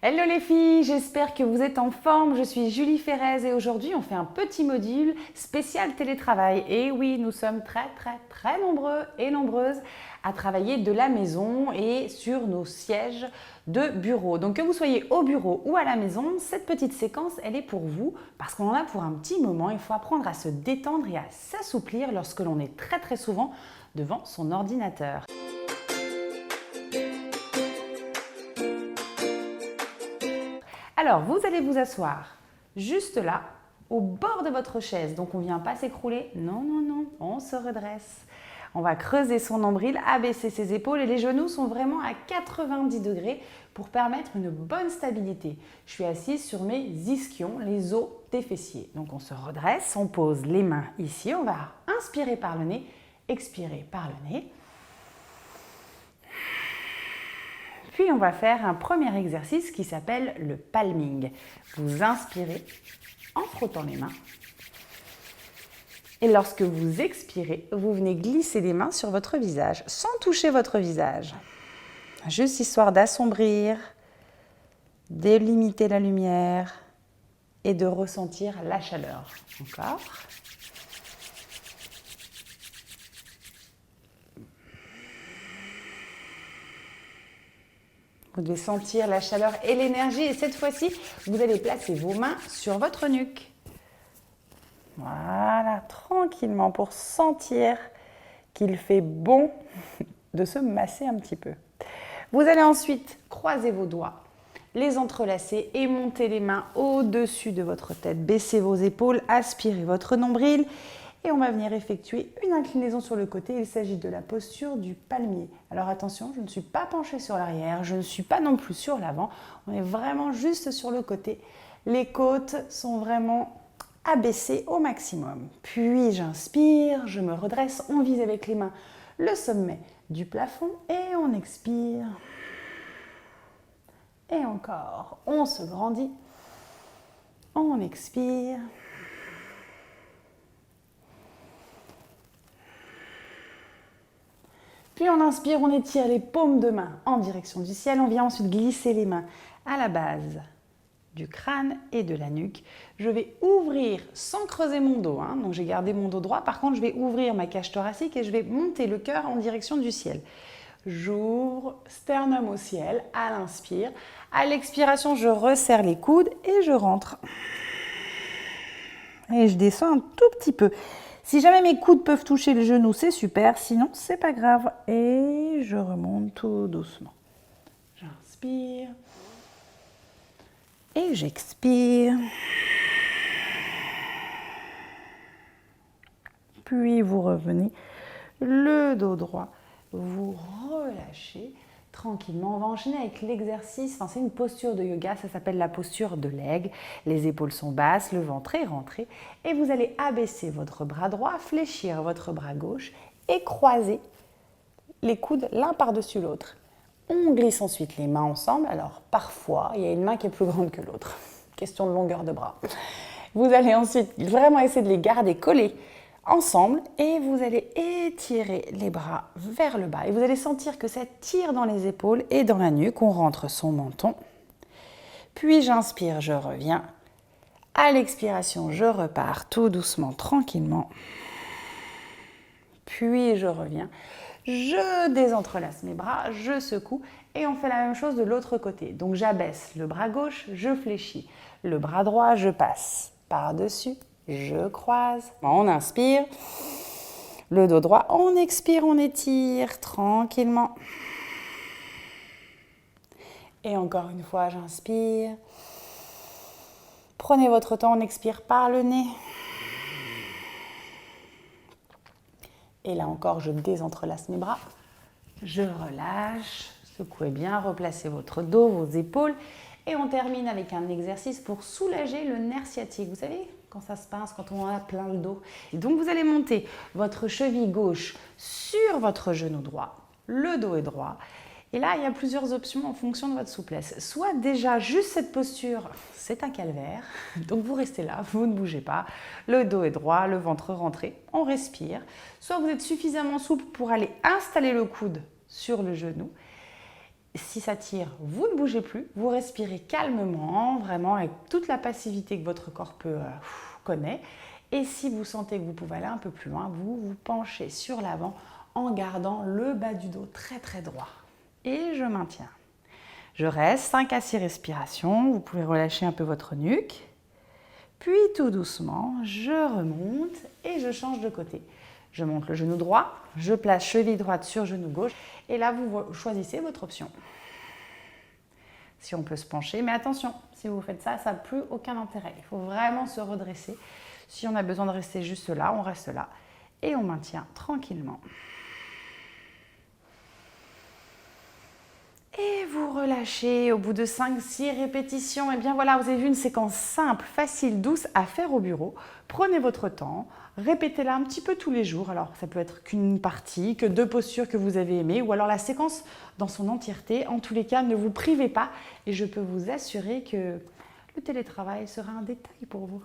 Hello les filles, j'espère que vous êtes en forme. Je suis Julie Ferrez et aujourd'hui on fait un petit module spécial télétravail. Et oui, nous sommes très nombreux et nombreuses à travailler de la maison et sur nos sièges de bureau. Donc que vous soyez au bureau ou à la maison, cette petite séquence elle est pour vous parce qu'on en a pour un petit moment. Il faut apprendre à se détendre et à s'assouplir lorsque l'on est très souvent devant son ordinateur. Alors, vous allez vous asseoir juste là, au bord de votre chaise. Donc, on ne vient pas s'écrouler. Non, on se redresse. On va creuser son nombril, abaisser ses épaules et les genoux sont vraiment à 90 degrés pour permettre une bonne stabilité. Je suis assise sur mes ischions, les os des fessiers. Donc, on se redresse, on pose les mains ici. On va inspirer par le nez, expirer par le nez. Puis, on va faire un premier exercice qui s'appelle le palming. Vous inspirez en frottant les mains. Et lorsque vous expirez, vous venez glisser les mains sur votre visage, sans toucher votre visage. Juste histoire d'assombrir, de limiter la lumière et de ressentir la chaleur. Encore. Vous devez sentir la chaleur et l'énergie. Et cette fois-ci, vous allez placer vos mains sur votre nuque. Voilà, tranquillement pour sentir qu'il fait bon de se masser un petit peu. Vous allez ensuite croiser vos doigts, les entrelacer et monter les mains au-dessus de votre tête. Baissez vos épaules, aspirez votre nombril. Et on va venir effectuer une inclinaison sur le côté. Il s'agit de la posture du palmier. Alors attention, je ne suis pas penchée sur l'arrière, je ne suis pas non plus sur l'avant. On est vraiment juste sur le côté. Les côtes sont vraiment abaissées au maximum. Puis j'inspire, je me redresse, on vise avec les mains le sommet du plafond et on expire. Et encore, on se grandit, on expire. Puis on inspire, on étire les paumes de main en direction du ciel. On vient ensuite glisser les mains à la base du crâne et de la nuque. Je vais ouvrir sans creuser mon dos. Donc j'ai gardé mon dos droit. Par contre, je vais ouvrir ma cage thoracique et je vais monter le cœur en direction du ciel. J'ouvre, sternum au ciel à l'inspire. À l'expiration, je resserre les coudes et je rentre. Et je descends un tout petit peu. Si jamais mes coudes peuvent toucher le genou, c'est super. Sinon, c'est pas grave. Et je remonte tout doucement. J'inspire. Et j'expire. Puis vous revenez. Le dos droit. Vous relâchez tranquillement. On va enchaîner avec l'exercice. C'est une posture de yoga, ça s'appelle la posture de l'aigle. Les épaules sont basses, le ventre est rentré. Et vous allez abaisser votre bras droit, fléchir votre bras gauche et croiser les coudes l'un par-dessus l'autre. On glisse ensuite les mains ensemble. Alors parfois, il y a une main qui est plus grande que l'autre. Question de longueur de bras. Vous allez ensuite vraiment essayer de les garder collés ensemble et vous allez étirer les bras vers le bas et vous allez sentir que ça tire dans les épaules et dans la nuque, on rentre son menton. Puis j'inspire, je reviens. À l'expiration, je repars tout doucement, tranquillement. Puis je reviens. Je désentrelace mes bras, je secoue et on fait la même chose de l'autre côté. Donc j'abaisse le bras gauche, je fléchis. Le bras droit, je passe par-dessus. Je croise, on inspire, le dos droit, on expire, on étire tranquillement. Et encore une fois, j'inspire. Prenez votre temps, on expire par le nez. Et là encore, je désentrelace mes bras. Je relâche, secouez bien, replacez votre dos, vos épaules. Et on termine avec un exercice pour soulager le nerf sciatique. Vous savez, quand ça se pince, quand on en a plein le dos. Et donc, vous allez monter votre cheville gauche sur votre genou droit. Le dos est droit. Et là, il y a plusieurs options en fonction de votre souplesse. Soit déjà, juste cette posture, c'est un calvaire. Donc, vous restez là, vous ne bougez pas. Le dos est droit, le ventre rentré. On respire. Soit vous êtes suffisamment souple pour aller installer le coude sur le genou. Si ça tire, vous ne bougez plus, vous respirez calmement, vraiment avec toute la passivité que votre corps connaît. Et si vous sentez que vous pouvez aller un peu plus loin, vous vous penchez sur l'avant en gardant le bas du dos très très droit. Et je maintiens. Je reste 5 à 6 respirations, vous pouvez relâcher un peu votre nuque. Puis tout doucement, je remonte et je change de côté. Je monte le genou droit, je place cheville droite sur genou gauche et là vous choisissez votre option. Si on peut se pencher, mais attention, si vous faites ça, ça n'a plus aucun intérêt. Il faut vraiment se redresser. Si on a besoin de rester juste là, on reste là et on maintient tranquillement. Et vous relâchez au bout de 5-6 répétitions. Et bien voilà, vous avez vu une séquence simple, facile, douce à faire au bureau. Prenez votre temps, répétez-la un petit peu tous les jours. Alors ça peut être qu'une partie, que 2 postures que vous avez aimées ou alors la séquence dans son entièreté. En tous les cas, ne vous privez pas et je peux vous assurer que le télétravail sera un détail pour vous.